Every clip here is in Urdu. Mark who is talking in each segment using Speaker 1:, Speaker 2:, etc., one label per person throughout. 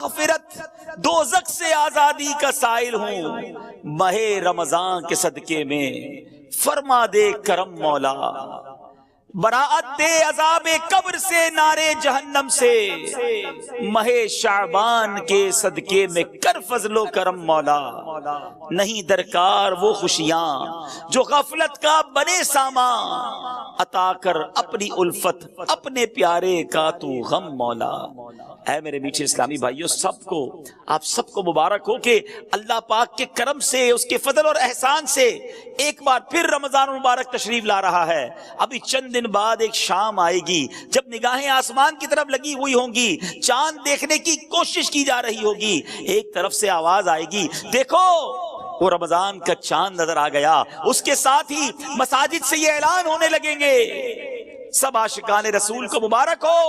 Speaker 1: مغفرت دوزخ سے آزادی کا سائل ہوں، ماہ رمضان کے صدقے میں فرما دے کرم مولا، براعت دے عذاب قبر سے، نارے جہنم سے، ماہ شعبان کے صدقے میں کر فضل و کرم مولا۔ نہیں درکار وہ خوشیاں جو غفلت کا بنے سامان، عطا کر اپنی الفت اپنے پیارے کا تو غم مولا۔ اے میرے میٹھے اسلامی بھائیوں، آپ سب کو مبارک ہو کہ اللہ پاک کے کرم سے، اس کے فضل اور احسان سے ایک بار پھر رمضان المبارک تشریف لا رہا ہے۔ ابھی چند دن بعد ایک شام آئے گی جب نگاہیں آسمان کی طرف لگی ہوئی ہوں گی، چاند دیکھنے کی کوشش کی جا رہی ہوگی، ایک طرف سے آواز آئے گی، دیکھو وہ رمضان کا چاند نظر آ گیا۔ اس کے ساتھ ہی مساجد سے یہ اعلان ہونے لگیں گے، سب عاشقان رسول کو مبارک ہو،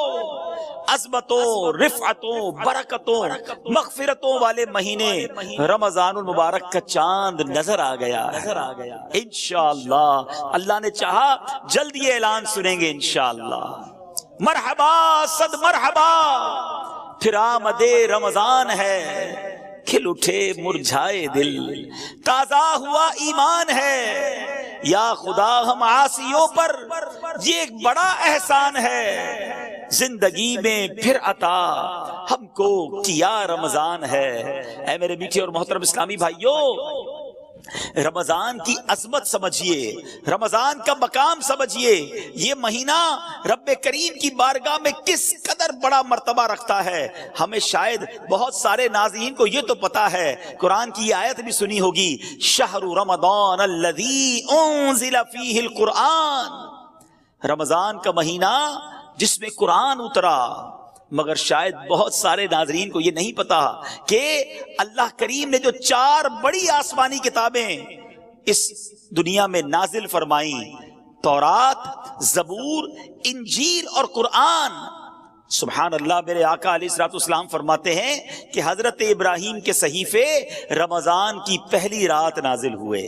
Speaker 1: عظمتوں، رفعتوں، برکتوں، مغفرتوں والے مہینے رمضان المبارک کا چاند نظر آ گیا۔ انشاءاللہ اللہ نے چاہا جلد یہ اعلان سنیں گے انشاءاللہ۔ مرحبا صد مرحبا، پھر آمد رمضان ہے، کھل اٹھے مرجھائے دل، تازہ ہوا ایمان ہے، یا خدا ہم عاصیوں پر یہ ایک بڑا احسان ہے، زندگی میں پھر عطا ہم کو کیا رمضان ہے۔ اے میرے میٹھے اور محترم اسلامی بھائیوں، رمضان کی عظمت سمجھیے، رمضان کا مقام سمجھیے، یہ مہینہ رب کریم کی بارگاہ میں کس قدر بڑا مرتبہ رکھتا ہے۔ ہمیں شاید بہت سارے ناظرین کو یہ تو پتا ہے، قرآن کی یہ آیت بھی سنی ہوگی، شہر رمضان الذی انزل فیہ القرآن، رمضان کا مہینہ جس میں قرآن اترا۔ مگر شاید بہت سارے ناظرین کو یہ نہیں پتا کہ اللہ کریم نے جو 4 بڑی آسمانی کتابیں اس دنیا میں نازل فرمائیں، تورات، زبور، انجیل اور قرآن، سبحان اللہ، میرے آقا علیہ الصلوۃ والسلام فرماتے ہیں کہ حضرت ابراہیم کے صحیفے رمضان کی پہلی رات نازل ہوئے،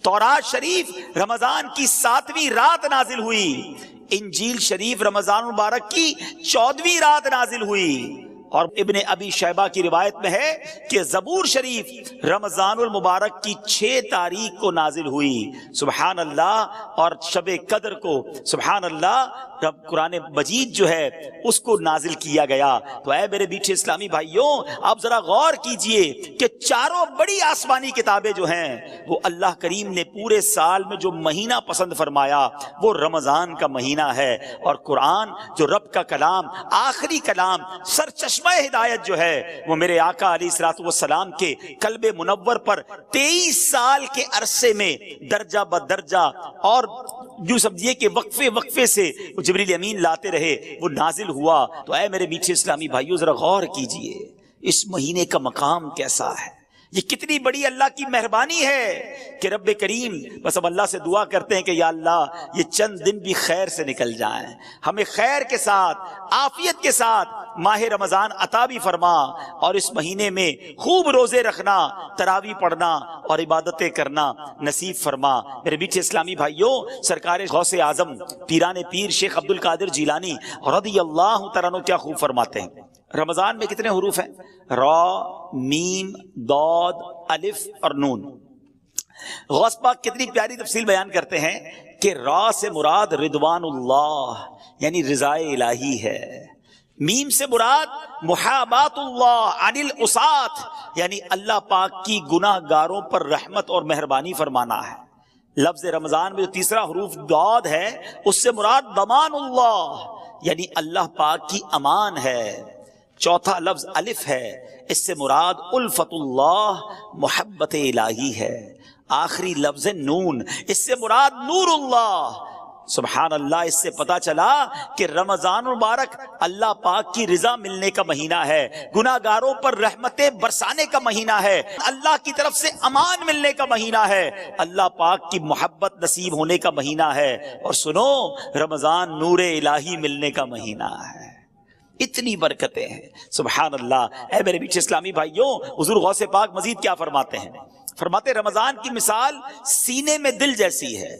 Speaker 1: تورات شریف رمضان کی 7ویں رات نازل ہوئی، انجیل شریف رمضان مبارک کی 14ویں رات نازل ہوئی، اور ابن ابی شیبہ کی روایت میں ہے کہ زبور شریف رمضان المبارک کی 6 تاریخ کو نازل ہوئی، سبحان اللہ، اور شب قدر کو سبحان اللہ رب قرآن مجید جو ہے اس کو نازل کیا گیا۔ تو اے میرے میٹھے اسلامی بھائیوں، آپ ذرا غور کیجئے کہ 4 بڑی آسمانی کتابیں جو ہیں وہ اللہ کریم نے پورے سال میں جو مہینہ پسند فرمایا وہ رمضان کا مہینہ ہے، اور قرآن جو رب کا کلام، آخری کلام، سرچشمہ ہدایت جو ہے وہ میرے آقا علیہ الصلوۃ والسلام کے قلب منور پر 23 سال کے عرصے میں درجہ بدرجہ، اور جو سمجھیے کہ وقفے سے جبریل امین لاتے رہے، وہ نازل ہوا۔ تو اے میرے میٹھے اسلامی بھائیوں، ذرا غور کیجئے اس مہینے کا مقام کیسا ہے، یہ کتنی بڑی اللہ کی مہربانی ہے کہ رب کریم، بس اب اللہ سے دعا کرتے ہیں کہ یا اللہ یہ چند دن بھی خیر سے نکل جائیں، ہمیں خیر کے ساتھ، عافیت کے ساتھ ماہ رمضان عطا بھی فرما، اور اس مہینے میں خوب روزے رکھنا، تراویح پڑھنا اور عبادتیں کرنا نصیب فرما۔ میرے میٹھے اسلامی بھائیوں، سرکار غوث اعظم پیران پیر شیخ عبد القادر جیلانی رضی اللہ تعالیٰ عنہ کیا خوب فرماتے ہیں۔ رمضان میں کتنے حروف ہیں؟ را، میم، ضاد، الف اور نون۔ غوث پاک کتنی پیاری تفصیل بیان کرتے ہیں کہ را سے مراد رضوان اللہ یعنی رضا الہی ہے، میم سے مراد محابات اللہ عن العصاة یعنی اللہ پاک کی گناہ گاروں پر رحمت اور مہربانی فرمانا ہے۔ لفظ رمضان میں جو تیسرا حروف ضاد ہے اس سے مراد ضمان اللہ یعنی اللہ پاک کی امان ہے۔ چوتھا لفظ الف ہے، اس سے مراد الفت اللہ محبت الہی ہے۔ آخری لفظ نون، اس سے مراد نور اللہ۔ سبحان اللہ، اس سے پتا چلا کہ رمضان مبارک اللہ پاک کی رضا ملنے کا مہینہ ہے، گناہ گاروں پر رحمتیں برسانے کا مہینہ ہے، اللہ کی طرف سے امان ملنے کا مہینہ ہے، اللہ پاک کی محبت نصیب ہونے کا مہینہ ہے، اور سنو رمضان نور الہی ملنے کا مہینہ ہے۔ اتنی برکتیں ہیں، سبحان اللہ۔ اے میرے میٹھے اسلامی بھائیوں، حضور غوث پاک مزید کیا فرماتے ہیں؟ فرماتے رمضان کی مثال سینے میں دل جیسی ہے۔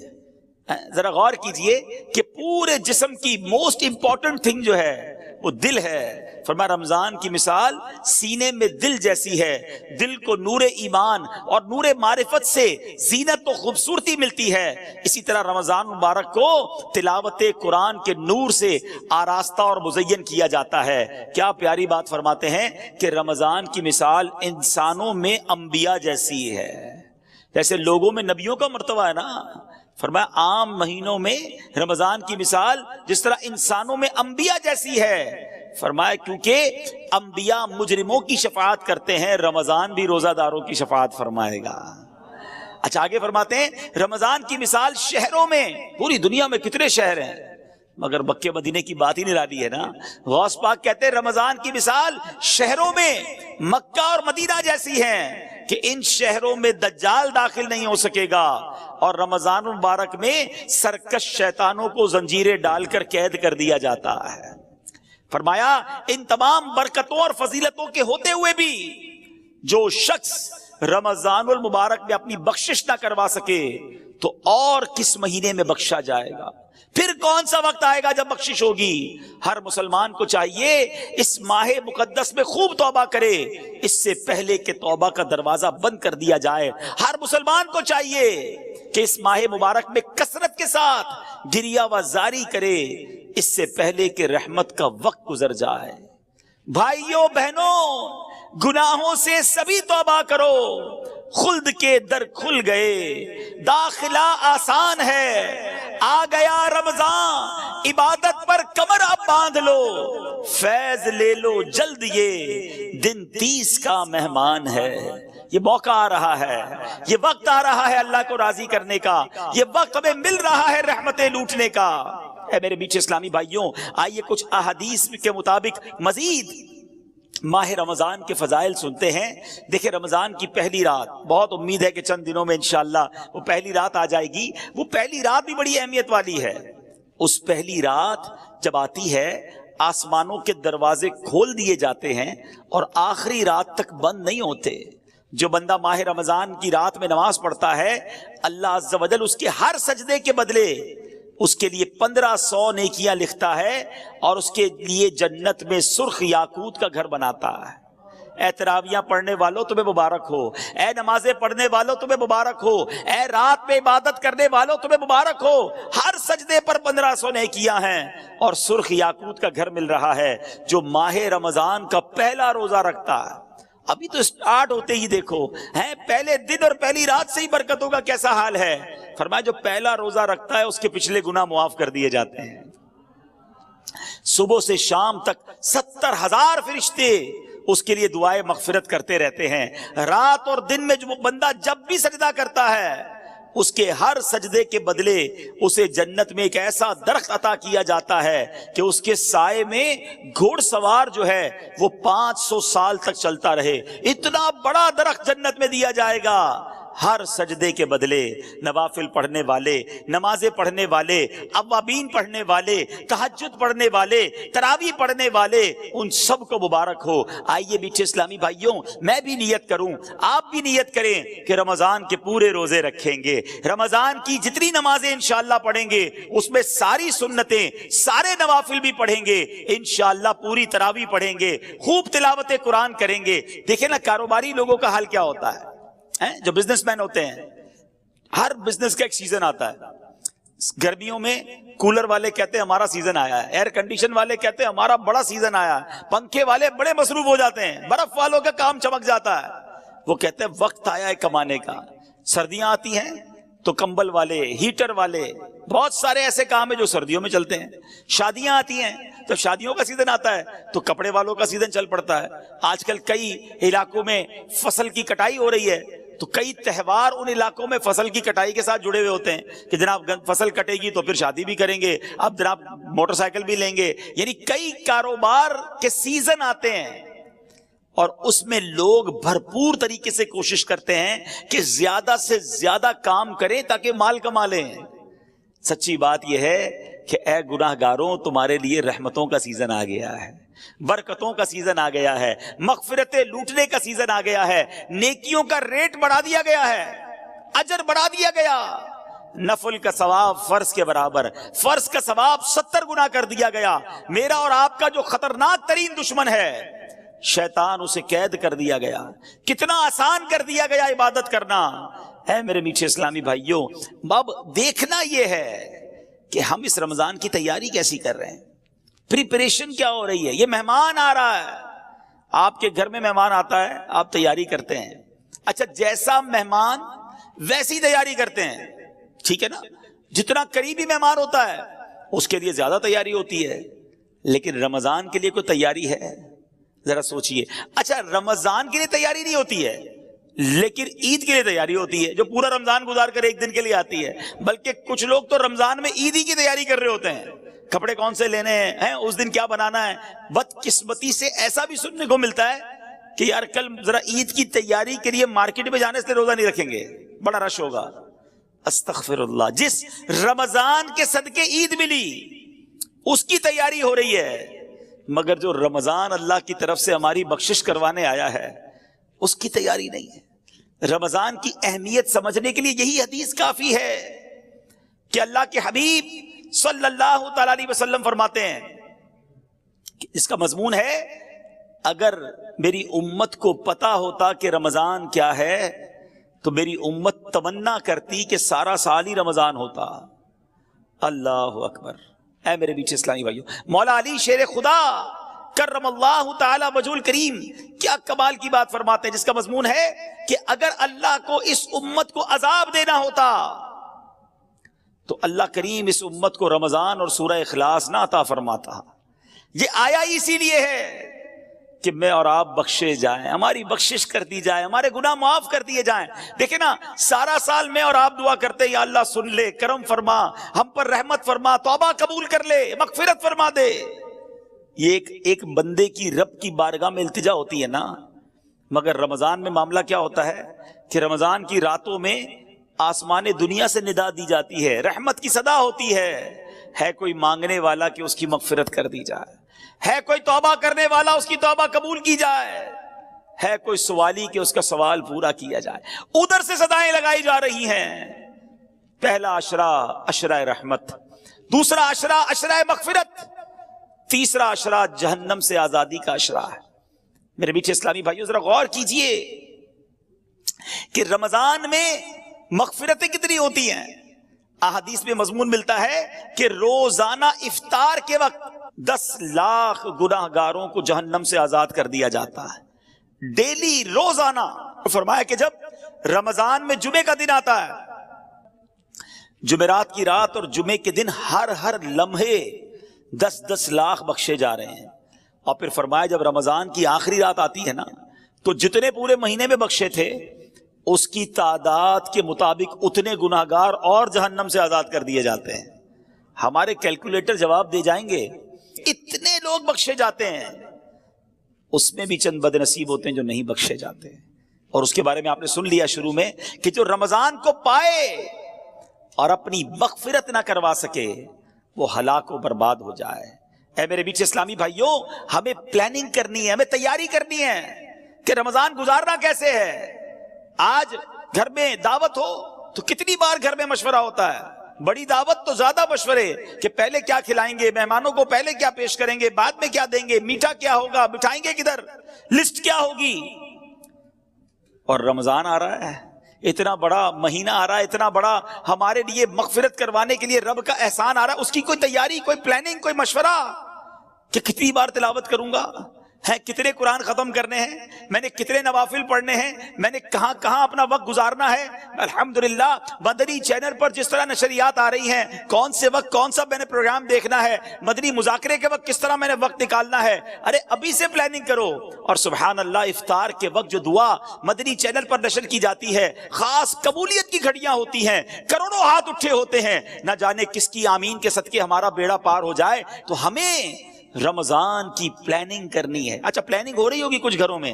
Speaker 1: ذرا غور کیجئے کہ پورے جسم کی موسٹ امپورٹنٹ تھنگ جو ہے وہ دل ہے۔ فرمایا رمضان کی مثال سینے میں دل جیسی ہے، دل کو نور ایمان اور نور معرفت سے زینت و خوبصورتی ملتی ہے، اسی طرح رمضان مبارک کو تلاوت قرآن کے نور سے آراستہ اور مزین کیا جاتا ہے۔ کیا پیاری بات فرماتے ہیں کہ رمضان کی مثال انسانوں میں انبیاء جیسی ہے، جیسے لوگوں میں نبیوں کا مرتبہ ہے نا۔ فرمایا عام مہینوں میں رمضان کی مثال جس طرح انسانوں میں انبیاء جیسی ہے۔ فرمایا کیونکہ انبیاء مجرموں کی شفاعت کرتے ہیں، رمضان بھی روزہ داروں کی شفاعت فرمائے گا۔ اچھا آگے فرماتے ہیں رمضان کی مثال شہروں میں، پوری دنیا میں کتنے شہر ہیں مگر مکہ مدینے کی بات ہی نرالی ہے نا۔ غوث پاک کہتے ہیں رمضان کی مثال شہروں میں مکہ اور مدینہ جیسی ہے کہ ان شہروں میں دجال داخل نہیں ہو سکے گا، اور رمضان مبارک میں سرکش شیطانوں کو زنجیریں ڈال کر قید کر دیا جاتا ہے۔ فرمایا ان تمام برکتوں اور فضیلتوں کے ہوتے ہوئے بھی جو شخص رمضان المبارک میں اپنی بخشش نہ کروا سکے تو اور کس مہینے میں بخشا جائے گا؟ پھر کون سا وقت آئے گا جب بخشش ہوگی؟ ہر مسلمان کو چاہیے اس ماہ مقدس میں خوب توبہ کرے، اس سے پہلے کہ توبہ کا دروازہ بند کر دیا جائے۔ ہر مسلمان کو چاہیے کہ اس ماہ مبارک میں کثرت کے ساتھ گریہ و زاری کرے، اس سے پہلے کہ رحمت کا وقت گزر جائے۔ بھائیوں بہنوں، گناہوں سے سبھی توبہ کرو، خلد کے در کھل گئے، داخلہ آسان ہے، آ گیا رمضان، عبادت پر کمر اب باندھ لو، فیض لے لو جلد یہ دن 30 کا مہمان ہے۔ یہ موقع آ رہا ہے، یہ وقت آ رہا ہے اللہ کو راضی کرنے کا، یہ وقت ہمیں مل رہا ہے رحمتیں لوٹنے کا۔ اے میرے میٹھے اسلامی بھائیوں، آئیے کچھ احادیث کے مطابق مزید ماہ رمضان کے فضائل سنتے ہیں۔ دیکھیں رمضان کی پہلی رات، بہت امید ہے کہ چند دنوں میں انشاءاللہ وہ پہلی رات آ جائے گی۔ وہ پہلی رات بھی بڑی اہمیت والی ہے۔ اس پہلی رات جب آتی ہے آسمانوں کے دروازے کھول دیے جاتے ہیں اور آخری رات تک بند نہیں ہوتے۔ جو بندہ ماہ رمضان کی رات میں نماز پڑھتا ہے، اللہ عز و جل اس کے ہر سجدے کے بدلے اس کے لیے 1500 نیکیاں لکھتا ہے اور اس کے لیے جنت میں سرخ یاقوت کا گھر بناتا ہے۔ اے تراویحاں پڑھنے والوں تمہیں مبارک ہو، اے نمازیں پڑھنے والوں تمہیں مبارک ہو، اے رات میں عبادت کرنے والوں تمہیں مبارک ہو۔ ہر سجدے پر 1500 نیکیاں ہیں اور سرخ یاقوت کا گھر مل رہا ہے۔ جو ماہ رمضان کا پہلا روزہ رکھتا ہے، ابھی تو سٹارٹ ہوتے ہی دیکھو ہیں پہلے دن اور پہلی رات سے ہی برکتوں کا کیسا حال ہے۔ فرمایا جو پہلا روزہ رکھتا ہے اس کے پچھلے گناہ معاف کر دیے جاتے ہیں۔ صبح سے شام تک 70,000 فرشتے اس کے لیے دعائیں مغفرت کرتے رہتے ہیں۔ رات اور دن میں جو بندہ جب بھی سجدہ کرتا ہے، اس کے ہر سجدے کے بدلے اسے جنت میں ایک ایسا درخت عطا کیا جاتا ہے کہ اس کے سائے میں گھوڑ سوار جو ہے وہ 500 سال تک چلتا رہے۔ اتنا بڑا درخت جنت میں دیا جائے گا۔ ہر سجدے کے بدلے نوافل پڑھنے والے، نمازیں پڑھنے والے، اوابین پڑھنے والے، تہجد پڑھنے والے، تراویح پڑھنے والے، ان سب کو مبارک ہو۔ آئیے میٹھے اسلامی بھائیوں، میں بھی نیت کروں، آپ بھی نیت کریں کہ رمضان کے پورے روزے رکھیں گے، رمضان کی جتنی نمازیں انشاءاللہ پڑھیں گے اس میں ساری سنتیں، سارے نوافل بھی پڑھیں گے، انشاءاللہ پوری تراویح پڑھیں گے، خوب تلاوت قرآن کریں گے۔ دیکھیں نا کاروباری لوگوں کا حال کیا ہوتا ہے، جو بزنس مین ہوتے ہیں، ہر بزنس کا ایک سیزن آتا ہے۔ گرمیوں میں کولر والے کہتے ہیں ہمارا سیزن آیا ہے، ایئر کنڈیشن والے کہتے ہیں ہمارا بڑا سیزن آیا ہے، پنکھے والے بڑے مصروف ہو جاتے ہیں، برف والوں کا کام چمک جاتا ہے، وہ کہتے ہیں وقت آیا ہے کمانے کا۔ سردیاں آتی ہیں تو کمبل والے، ہیٹر والے، بہت سارے ایسے کام ہیں جو سردیوں میں چلتے ہیں۔ شادیاں آتی ہیں تو شادیوں کا سیزن آتا ہے تو کپڑے والوں کا سیزن چل پڑتا ہے۔ آج کل کئی علاقوں میں فصل کی کٹائی ہو رہی ہے تو کئی تہوار ان علاقوں میں فصل کی کٹائی کے ساتھ جڑے ہوئے ہوتے ہیں کہ جناب فصل کٹے گی تو پھر شادی بھی کریں گے، اب جناب موٹر سائیکل بھی لیں گے۔ یعنی کئی کاروبار کے سیزن آتے ہیں اور اس میں لوگ بھرپور طریقے سے کوشش کرتے ہیں کہ زیادہ سے زیادہ کام کریں تاکہ مال کما لیں۔ سچی بات یہ ہے کہ اے گناہ گاروں، تمہارے لیے رحمتوں کا سیزن آ گیا ہے، برکتوں کا سیزن آ گیا ہے، مغفرتیں لوٹنے کا سیزن آ گیا ہے، نیکیوں کا ریٹ بڑھا دیا گیا ہے، اجر بڑھا دیا گیا۔ نفل کا ثواب فرض کے برابر، فرض کا ثواب 70 گنا کر دیا گیا۔ میرا اور آپ کا جو خطرناک ترین دشمن ہے شیطان، اسے قید کر دیا گیا، کتنا آسان کر دیا گیا عبادت کرنا۔ ہے میرے میٹھے اسلامی بھائیوں، اب دیکھنا یہ ہے کہ ہم اس رمضان کی تیاری کیسی کر رہے ہیں، پریپریشن کیا ہو رہی ہے۔ یہ مہمان آ رہا ہے، آپ کے گھر میں مہمان آتا ہے، آپ تیاری کرتے ہیں، اچھا جیسا مہمان ویسی تیاری کرتے ہیں، ٹھیک ہے نا؟ جتنا قریبی مہمان ہوتا ہے اس کے لیے زیادہ تیاری ہوتی ہے، لیکن رمضان کے لیے کوئی تیاری ہے؟ ذرا سوچئے۔ اچھا رمضان کے لیے تیاری نہیں ہوتی ہے، لیکن عید کے لیے تیاری ہوتی ہے، جو پورا رمضان گزار کر ایک دن کے لیے آتی ہے۔ بلکہ کچھ لوگ تو رمضان میں عید ہی کی تیاری کر رہے ہوتے ہیں، کپڑے کون سے لینے ہیں، اس دن کیا بنانا ہے۔ بدقسمتی سے ایسا بھی سننے کو ملتا ہے کہ یار کل ذرا عید کی تیاری کے لیے مارکیٹ میں جانے سے روزہ نہیں رکھیں گے، بڑا رش ہوگا۔ استغفر اللہ، جس رمضان کے صدقے عید ملی اس کی تیاری ہو رہی ہے، مگر جو رمضان اللہ کی طرف سے ہماری بخشش کروانے آیا ہے اس کی تیاری نہیں ہے۔ رمضان کی اہمیت سمجھنے کے لیے یہی حدیث کافی ہے کہ اللہ کے حبیب صلی اللہ تعالی علیہ وسلم فرماتے ہیں، اس کا مضمون ہے اگر میری امت کو پتا ہوتا کہ رمضان کیا ہے تو میری امت تمنا کرتی کہ سارا سال ہی رمضان ہوتا۔ اللہ اکبر۔ اے میرے بیچ اسلامی بھائیوں، مولا علی شیر خدا کرم اللہ تعالی وجہ الکریم کیا کمال کی بات فرماتے ہیں، جس کا مضمون ہے کہ اگر اللہ کو اس امت کو عذاب دینا ہوتا تو اللہ کریم اس امت کو رمضان اور سورہ اخلاص نہ عطا فرماتا۔ یہ آیا اسی لیے ہے کہ میں اور آپ بخشے جائیں، ہماری بخشش کر دی جائے، ہمارے گناہ معاف کر دیے جائیں۔ دیکھیں نا، سارا سال میں اور آپ دعا کرتے یا اللہ سن لے، کرم فرما، ہم پر رحمت فرما، توبہ قبول کر لے، مغفرت فرما دے۔ یہ ایک بندے کی رب کی بارگاہ میں التجا ہوتی ہے نا، مگر رمضان میں معاملہ کیا ہوتا ہے کہ رمضان کی راتوں میں آسمان دنیا سے ندا دی جاتی ہے، رحمت کی صدا ہوتی ہے کوئی مانگنے والا کہ اس کی مغفرت کر دی جائے، ہے کوئی توبہ کرنے والا اس کی توبہ قبول کی جائے، ہے کوئی سوالی کہ اس کا سوال پورا کیا جائے۔ ادھر سے صدائیں لگائی جا رہی ہیں۔ پہلا عشرہ عشرہ رحمت، دوسرا عشرہ عشرہ مغفرت، تیسرا عشرہ جہنم سے آزادی کا عشرہ ہے۔ میرے میٹھے اسلامی بھائیوں ذرا غور کیجئے کہ رمضان میں مغفرتیں کتنی ہوتی ہیں۔ احادیث میں مضمون ملتا ہے کہ روزانہ افطار کے وقت 10 لاکھ گناہ گاروں کو جہنم سے آزاد کر دیا جاتا ہے، ڈیلی روزانہ۔ فرمایا کہ جب رمضان میں جمعے کا دن آتا ہے، جمعرات کی رات اور جمعے کے دن ہر لمحے 10 لاکھ بخشے جا رہے ہیں۔ اور پھر فرمایا جب رمضان کی آخری رات آتی ہے نا تو جتنے پورے مہینے میں بخشے تھے اس کی تعداد کے مطابق اتنے گناہ گار اور جہنم سے آزاد کر دیے جاتے ہیں۔ ہمارے کیلکولیٹر جواب دے جائیں گے، اتنے لوگ بخشے جاتے ہیں، اس میں بھی چند بد نصیب ہوتے ہیں جو نہیں بخشے جاتے۔ اور اس کے بارے میں آپ نے سن لیا شروع میں کہ جو رمضان کو پائے اور اپنی مغفرت نہ کروا سکے وہ ہلاک و برباد ہو جائے۔ اے میرے بیچ اسلامی بھائیوں، ہمیں پلاننگ کرنی ہے، ہمیں تیاری کرنی ہے کہ رمضان گزارنا کیسے ہے۔ آج گھر میں دعوت ہو تو کتنی بار گھر میں مشورہ ہوتا ہے، بڑی دعوت تو زیادہ مشورے کہ پہلے کیا کھلائیں گے، مہمانوں کو پہلے کیا پیش کریں گے، بعد میں کیا دیں گے، میٹھا کیا ہوگا، بٹھائیں گے کدھر، لسٹ کیا ہوگی۔ اور رمضان آ رہا ہے، اتنا بڑا مہینہ آ رہا ہے، اتنا بڑا ہمارے لیے مغفرت کروانے کے لیے رب کا احسان آ رہا ہے، اس کی کوئی تیاری، کوئی پلاننگ، کوئی مشورہ کہ کتنی بار تلاوت کروں گا، کتنے قرآن ختم کرنے ہیں، میں نے کتنے نوافل پڑھنے ہیں، میں نے کہاں کہاں اپنا وقت گزارنا ہے۔ الحمدللہ مدنی چینل پر جس طرح نشریات آ رہی ہیں، کون سے وقت کون سا میں نے پروگرام دیکھنا ہے، مدنی مذاکرے کے وقت کس طرح میں نے وقت نکالنا ہے، ارے ابھی سے پلاننگ کرو۔ اور سبحان اللہ، افطار کے وقت جو دعا مدنی چینل پر نشر کی جاتی ہے، خاص قبولیت کی گھڑیاں ہوتی ہیں، کروڑوں ہاتھ اٹھے ہوتے ہیں، نہ جانے کس کی آمین کے صدقے ہمارا بیڑا پار ہو جائے۔ تو ہمیں رمضان کی پلاننگ کرنی ہے۔ اچھا پلاننگ ہو رہی ہوگی کچھ گھروں میں،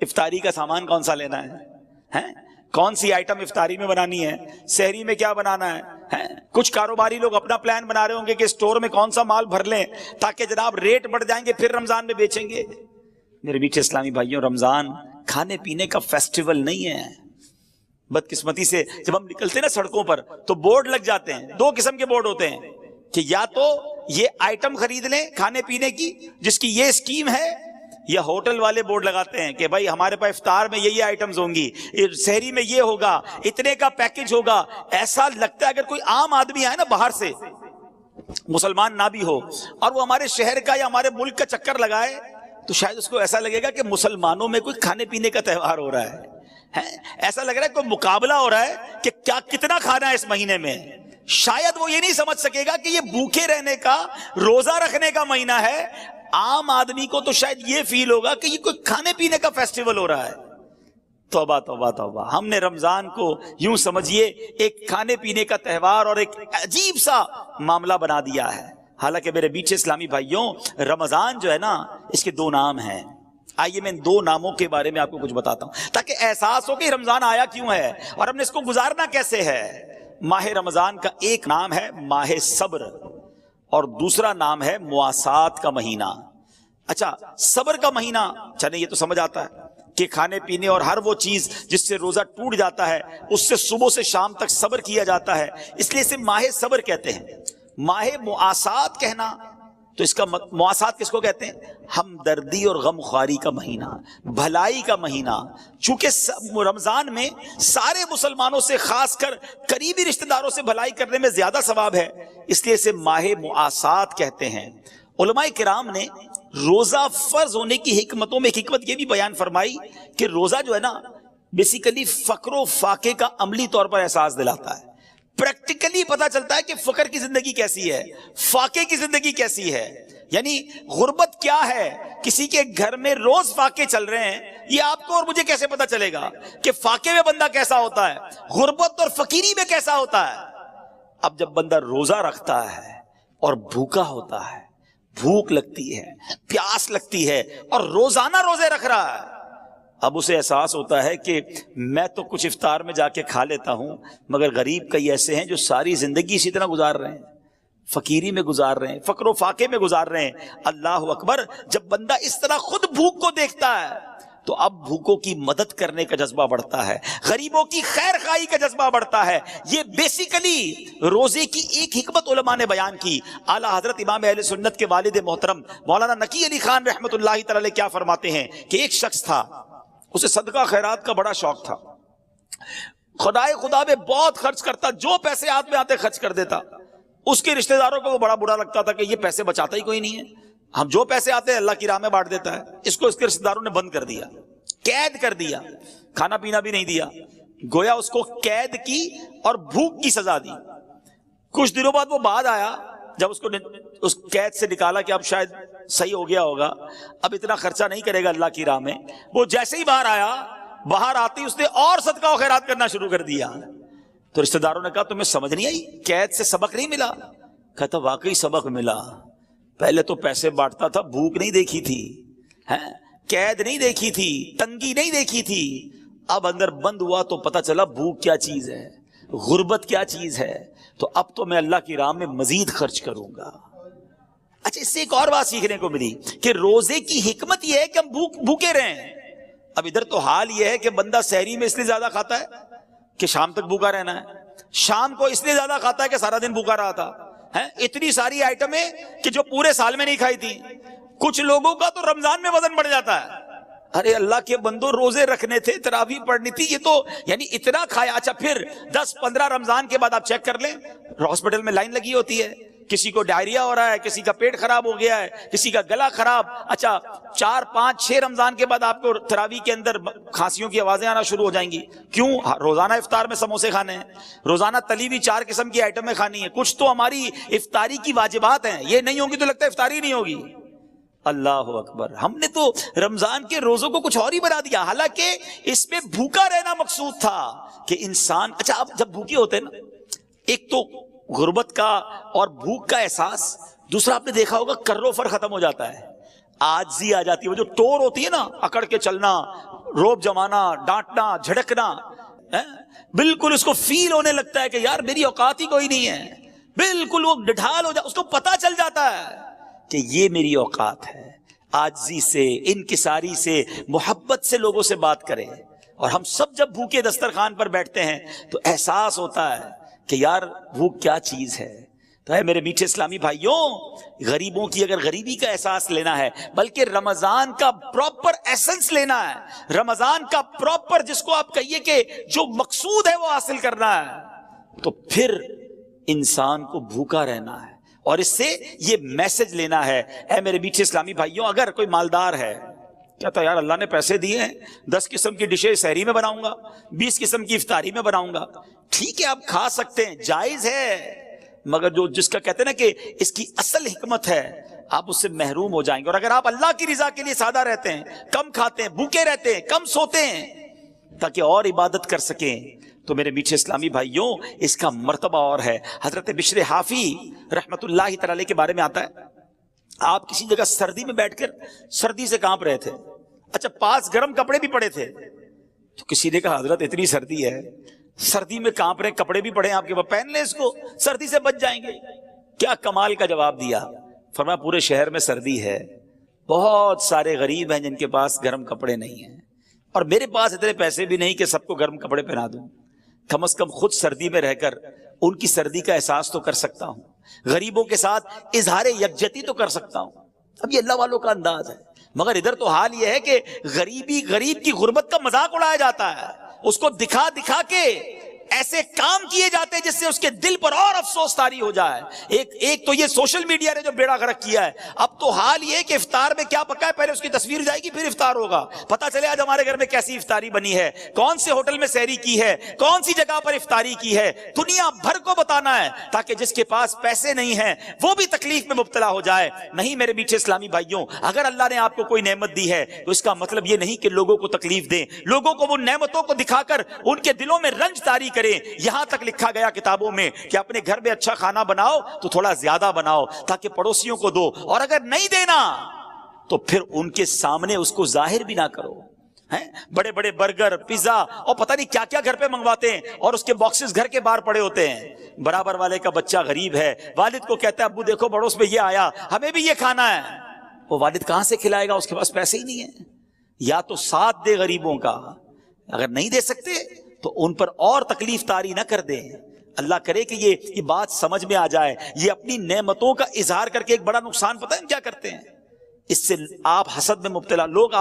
Speaker 1: افطاری کا سامان کون سا لینا ہے، کون سی آئٹم افطاری میں بنانی ہے، سحری میں کیا بنانا ہے۔ کچھ کاروباری لوگ اپنا پلان بنا رہے ہوں گے کہ اسٹور میں کون سا مال بھر لیں تاکہ جناب ریٹ بڑھ جائیں گے پھر رمضان میں بیچیں گے۔ میرے میٹھے اسلامی بھائیوں، رمضان کھانے پینے کا فیسٹیول نہیں ہے، بدقسمتی سے جب ہم نکلتے ہیں نا سڑکوں پر تو بورڈ لگ جاتے ہیں، دو قسم کے بورڈ ہوتے ہیں کہ یا تو یہ آئٹم خرید لیں کھانے پینے کی جس کی یہ اسکیم ہے، یا ہوٹل والے بورڈ لگاتے ہیں کہ بھائی ہمارے پاس افطار میں یہ آئٹمز ہوں گی، سحری میں یہ ہوگا، اتنے کا پیکج ہوگا۔ ایسا لگتا ہے اگر کوئی عام آدمی آئے نا باہر سے، مسلمان نہ بھی ہو، اور وہ ہمارے شہر کا یا ہمارے ملک کا چکر لگائے تو شاید اس کو ایسا لگے گا کہ مسلمانوں میں کوئی کھانے پینے کا تہوار ہو رہا ہے، ایسا لگ رہا ہے کوئی مقابلہ ہو رہا ہے کہ کیا کتنا کھانا ہے اس مہینے میں۔ شاید وہ یہ نہیں سمجھ سکے گا کہ یہ بھوکے رہنے کا، روزہ رکھنے کا مہینہ ہے۔ عام آدمی کو تو شاید یہ فیل ہوگا کہ یہ کوئی کھانے پینے کا فیسٹیول ہو رہا ہے۔ توبہ توبہ توبہ، ہم نے رمضان کو یوں سمجھیے ایک کھانے پینے کا تہوار اور ایک عجیب سا معاملہ بنا دیا ہے۔ حالانکہ میرے بیچے اسلامی بھائیوں، رمضان جو ہے نا اس کے دو نام ہیں۔ آئیے میں ان دو ناموں کے بارے میں آپ کو کچھ بتاتا ہوں تاکہ احساس ہو کہ رمضان آیا کیوں ہے اور ہم نے اس کو گزارنا کیسے ہے۔ ماہ رمضان کا ایک نام ہے ماہ صبر اور دوسرا نام ہے مواسات کا مہینہ۔ اچھا، صبر کا مہینہ چلے یہ تو سمجھ آتا ہے کہ کھانے پینے اور ہر وہ چیز جس سے روزہ ٹوٹ جاتا ہے اس سے صبح سے شام تک صبر کیا جاتا ہے، اس لیے اسے ماہ صبر کہتے ہیں۔ ماہ مواسات کہنا تو اس کا مواسات کس کو کہتے ہیں؟ ہمدردی اور غم خواری کا مہینہ، بھلائی کا مہینہ۔ چونکہ رمضان میں سارے مسلمانوں سے، خاص کر قریبی رشتہ داروں سے بھلائی کرنے میں زیادہ ثواب ہے، اس لیے اسے ماہ مواسات کہتے ہیں۔ علماء کرام نے روزہ فرض ہونے کی حکمتوں میں ایک حکمت یہ بھی بیان فرمائی کہ روزہ جو ہے نا بیسیکلی فقر و فاقے کا عملی طور پر احساس دلاتا ہے۔ پریکٹیکلی پتا چلتا ہے کہ فقر کی زندگی کیسی ہے، فاقے کی زندگی کیسی ہے، یعنی غربت کیا ہے۔ کسی کے گھر میں روز فاقے چل رہے ہیں، یہ آپ کو اور مجھے کیسے پتا چلے گا کہ فاقے میں بندہ کیسا ہوتا ہے، غربت اور فقیری میں کیسا ہوتا ہے؟ اب جب بندہ روزہ رکھتا ہے اور بھوکا ہوتا ہے، بھوک لگتی ہے، پیاس لگتی ہے اور روزانہ روزے رکھ رہا ہے، اب اسے احساس ہوتا ہے کہ میں تو کچھ افطار میں جا کے کھا لیتا ہوں، مگر غریب کئی ایسے ہیں جو ساری زندگی اسی طرح گزار رہے ہیں، فقیری میں گزار رہے ہیں، فقر و فاقے میں گزار رہے ہیں۔ اللہ اکبر، جب بندہ اس طرح خود بھوک کو دیکھتا ہے تو اب بھوکوں کی مدد کرنے کا جذبہ بڑھتا ہے، غریبوں کی خیر خواہی کا جذبہ بڑھتا ہے۔ یہ بیسیکلی روزے کی ایک حکمت علماء نے بیان کی۔ اعلیٰ حضرت امام اہل سنت کے والد محترم مولانا نقی علی خان رحمۃ اللہ تعالی کیا فرماتے ہیں کہ ایک شخص تھا، اسے صدقہ خیرات کا بڑا شوق تھا، خدا میں بہت خرچ کرتا، جو پیسے ہاتھ میں آتے خرچ کر دیتا۔ اس کے رشتہ داروں کو وہ بڑا برا لگتا تھا کہ یہ پیسے بچاتا ہی کوئی نہیں ہے، ہم جو پیسے آتے ہیں اللہ کی راہ میں بانٹ دیتا ہے۔ اس کو اس کے رشتہ داروں نے بند کر دیا، قید کر دیا، کھانا پینا بھی نہیں دیا، گویا اس کو قید کی اور بھوک کی سزا دی۔ کچھ دنوں بعد وہ بعد آیا، جب اس کو اس قید سے نکالا کہ اب شاید صحیح ہو گیا ہوگا، اب اتنا خرچہ نہیں کرے گا اللہ کی راہ میں، وہ جیسے ہی باہر آیا، باہر آتی اس نے اور صدقہ و خیرات کرنا شروع کر دیا۔ تو رشتہ داروں نے کہا تمہیں سمجھ نہیں آئی، قید سے سبق نہیں ملا؟ کہتا واقعی سبق ملا، پہلے تو پیسے بانٹتا تھا، بھوک نہیں دیکھی تھی، قید نہیں دیکھی تھی، تنگی نہیں دیکھی تھی، اب اندر بند ہوا تو پتا چلا بھوک کیا چیز ہے، غربت کیا چیز ہے، تو اب تو میں اللہ کی راہ میں مزید خرچ کروں گا۔ اچھا، اس سے ایک اور بات سیکھنے کو ملی کہ روزے کی حکمت یہ ہے کہ ہم بھوکے رہیں۔ اب ادھر تو حال یہ ہے کہ بندہ سحری میں اس لیے زیادہ کھاتا ہے کہ شام تک بھوکا رہنا ہے، شام کو اس لیے زیادہ کھاتا ہے کہ سارا دن بھوکا رہا تھا۔ اتنی ساری آئٹمیں کہ جو پورے سال میں نہیں کھائی تھی۔ کچھ لوگوں کا تو رمضان میں وزن بڑھ جاتا ہے، ارے اللہ کے بندو روزے رکھنے تھے، تراویح پڑھنی تھی، یہ تو یعنی اتنا کھایا۔ اچھا، پھر 10-15 رمضان کے بعد آپ چیک کر لیں، ہاسپٹل میں لائن لگی ہوتی ہے، کسی کو ڈائریا ہو رہا ہے، کسی کا پیٹ خراب ہو گیا ہے، کسی کا گلا خراب۔ اچھا، 4-5-6 رمضان کے بعد آپ کو تراویح کے اندر کھانسیوں کی آوازیں آنا شروع ہو جائیں گی۔ کیوں؟ روزانہ افطار میں سموسے کھانے ہیں، روزانہ تلی ہوئی 4 قسم کی آئٹمیں کھانی ہیں، کچھ تو ہماری افطاری کی واجبات ہیں، یہ نہیں ہوگی تو لگتا ہے افطاری نہیں ہوگی۔ اللہ اکبر، ہم نے تو رمضان کے روزوں کو کچھ اور ہی بنا دیا، حالانکہ اس میں بھوکا رہنا مقصود تھا کہ انسان۔ اچھا، اب جب بھوکے ہوتے ہیں نا، ایک تو غربت کا اور بھوک کا احساس، دوسرا آپ نے دیکھا ہوگا کر و فر ختم ہو جاتا ہے، عاجزی آ جاتی ہے، وہ جو ٹور ہوتی ہے نا، اکڑ کے چلنا، روب جمانا، ڈانٹنا، جھڑکنا، بالکل اس کو فیل ہونے لگتا ہے کہ یار میری اوقات ہی کوئی نہیں ہے، بالکل وہ ڈھال ہو جاتا، اس کو پتا چل جاتا ہے کہ یہ میری اوقات ہے۔ عاجزی سے، انکساری سے، محبت سے لوگوں سے بات کریں، اور ہم سب جب بھوکے دسترخوان پر بیٹھتے ہیں تو احساس ہوتا ہے کہ یار بھوک کیا چیز ہے. تو ہے میرے میٹھے اسلامی بھائیوں، غریبوں کی اگر غریبی کا احساس لینا ہے، بلکہ رمضان کا پراپر ایسنس لینا ہے، رمضان کا پراپر جس کو آپ کہیے کہ جو مقصود ہے وہ حاصل کرنا ہے، تو پھر انسان کو بھوکا رہنا ہے. اور اس سے یہ میسج لینا ہے. اے میرے میٹھے اسلامی بھائیوں، اگر کوئی مالدار ہے، کہتا ہے یار اللہ نے پیسے دیے ہیں، 10 قسم کی ڈشیں سحری میں بناؤں گا، 20 قسم کی افطاری میں بناؤں گا، ٹھیک ہے آپ کھا سکتے ہیں، جائز ہے، مگر جو جس کا کہتے ہیں نا کہ اس کی اصل حکمت ہے، آپ اس سے محروم ہو جائیں گے. اور اگر آپ اللہ کی رضا کے لیے سادہ رہتے ہیں، کم کھاتے ہیں، بھوکے رہتے ہیں، کم سوتے ہیں تاکہ اور عبادت کر سکیں، تو میرے میٹھے اسلامی بھائیوں اس کا مرتبہ اور ہے. حضرت بشر حافی رحمت اللہ تعالی علیہ کے بارے میں آتا ہے، آپ کسی جگہ سردی میں بیٹھ کر سردی سے کانپ رہے تھے، اچھا پاس گرم کپڑے بھی پڑے تھے، تو کسی نے کہا حضرت اتنی سردی ہے، سردی میں کانپ رہے، کپڑے بھی پڑے ہیں آپ کے پاس، پہن لیں اس کو، سردی سے بچ جائیں گے. کیا کمال کا جواب دیا. فرمایا پورے شہر میں سردی ہے، بہت سارے غریب ہیں جن کے پاس گرم کپڑے نہیں ہیں، اور میرے پاس اتنے پیسے بھی نہیں کہ سب کو گرم کپڑے پہنا دوں، کم از کم خود سردی میں رہ کر ان کی سردی کا احساس تو کر سکتا ہوں، غریبوں کے ساتھ اظہار یکجہتی تو کر سکتا ہوں. اب یہ اللہ والوں کا انداز ہے. مگر ادھر تو حال یہ ہے کہ غریب کی غربت کا مذاق اڑایا جاتا ہے، اس کو دکھا دکھا کے ایسے کام کیے جاتے ہیں جس سے اس کے دل پر اور افسوس طاری ہو جائے. ایک تو یہ سوشل میڈیا نے جو بیڑا غرق کیا ہے. اب تو حال یہ کہ افطار میں کیا پکا ہے، پہلے اس کی تصویر جائے گی پھر افطار ہوگا، پتا چلے آج ہمارے گھر میں کیسی افطاری بنی ہے، کون سے ہوٹل میں سحری کی ہے، کون سی جگہ پر افطاری کی ہے، دنیا بھر کو بتانا ہے تاکہ جس کے پاس پیسے نہیں ہیں وہ بھی تکلیف میں مبتلا ہو جائے. نہیں میرے میٹھے اسلامی بھائیوں، اگر اللہ نے آپ کو کوئی نعمت دی ہے تو اس کا مطلب یہ نہیں کہ لوگوں کو تکلیف دیں، لوگوں کو وہ نعمتوں کو دکھا کر ان کے دلوں میں رنج طاری کریں. یہاں تک لکھا گیا کتابوں میں کہ اپنے گھر میں اچھا کھانا بناؤ تو تھوڑا زیادہ بناؤ تاکہ پڑوسیوں کو دو، اور اگر نہیں دینا تو پھر ان کے سامنے اس کو ظاہر بھی نہ کرو. بڑے بڑے برگر، پیزا اور پتہ نہیں کیا کیا گھر پہ منگواتے ہیں، اور اس کے باکسز گھر کے باہر پڑے ہوتے ہیں. برابر والے کا بچہ غریب ہے، والد کو کہتا ہے ابو دیکھو پڑوس میں یہ آیا، ہمیں بھی یہ کھانا ہے. وہ والد کہاں سے کھلائے گا، اس کے پاس پیسے ہی نہیں ہیں. یا تو ساتھ دے غریبوں کا، اگر نہیں دے سکتے تو ان پر اور تکلیف طاری نہ کر دیں. اللہ کرے کہ یہ بات سمجھ میں آ جائے. یہ اپنی نعمتوں کا اظہار کر کے ایک بڑا نقصان پتہ ہے کیا کرتے ہیں، اس سے آپ حسد میں مبتلا، لوگ